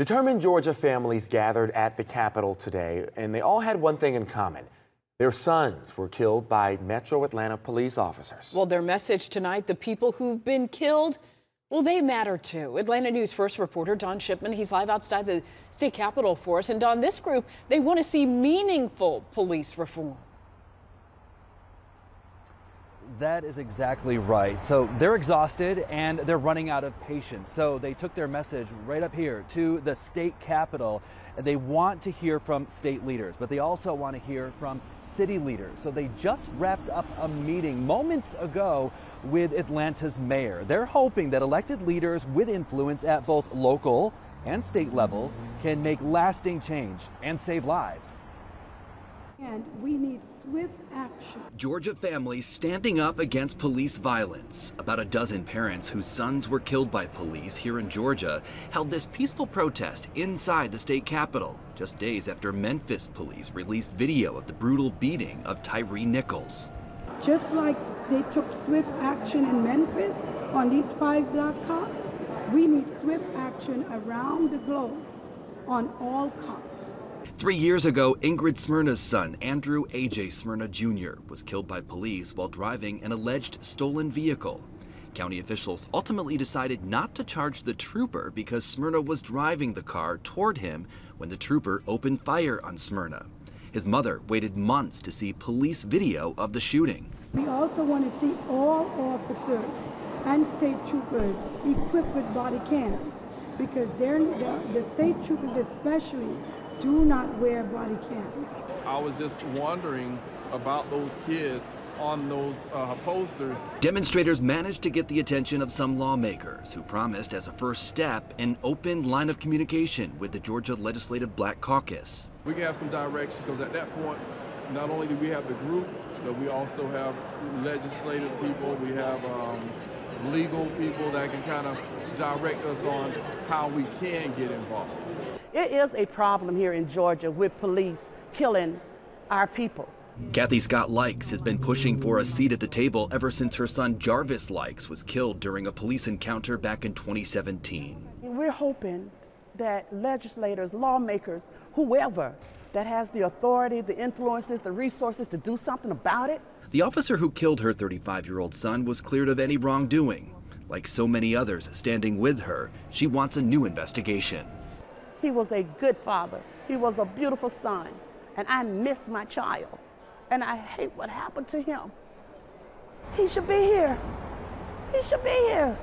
Determined Georgia families gathered at the Capitol today, and they all had one thing in common. Their sons were killed by Metro Atlanta police officers. Well, their message tonight, the people who've been killed, well, they matter too. Atlanta News First reporter Don Shipman, he's live outside the state capitol for us. And Don, this group, they want to see meaningful police reform. That is exactly right. So they're exhausted and they're running out of patience. So they took their message right up here to the state capitol. They want to hear from state leaders, but they also want to hear from city leaders. So they just wrapped up a meeting moments ago with Atlanta's mayor. They're hoping that elected leaders with influence at both local and state levels can make lasting change and save lives. And we need swift action. Georgia families standing up against police violence. About a dozen parents whose sons were killed by police here in Georgia held this peaceful protest inside the state capitol, just days after Memphis police released video of the brutal beating of Tyree Nichols. Just like they took swift action in Memphis on these 5 black cops, we need swift action around the globe on all cops. 3 years ago, Ingrid Smyrna's son, Andrew A.J. Smyrna Jr., was killed by police while driving an alleged stolen vehicle. County officials ultimately decided not to charge the trooper because Smyrna was driving the car toward him when the trooper opened fire on Smyrna. His mother waited months to see police video of the shooting. We also want to see all officers and state troopers equipped with body cams because the state troopers especially do not wear body cams. I was just wondering about those kids on those posters. Demonstrators managed to get the attention of some lawmakers who promised as a first step an open line of communication with the Georgia Legislative Black Caucus. We can have some direction because at that point, not only do we have the group, but we also have legislative people, we have legal people that can kind of direct us on how we can get involved. It is a problem here in Georgia with police killing our people. Kathy Scott Likes has been pushing for a seat at the table ever since her son Jarvis Likes was killed during a police encounter back in 2017. We're hoping that legislators, lawmakers, whoever that has the authority, the influences, the resources to do something about it. The officer who killed her 35-year-old son was cleared of any wrongdoing. Like so many others standing with her, she wants a new investigation. He was a good father. He was a beautiful son. And I miss my child. And I hate what happened to him. He should be here. He should be here.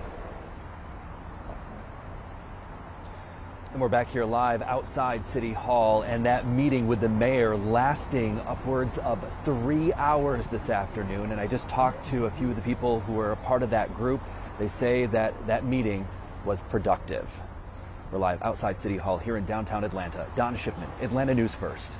And we're back here live outside City Hall, and that meeting with the mayor lasting upwards of 3 hours this afternoon. And I just talked to a few of the people who were a part of that group. They say that that meeting was productive. We're live outside City Hall here in downtown Atlanta. Don Shipman, Atlanta News First.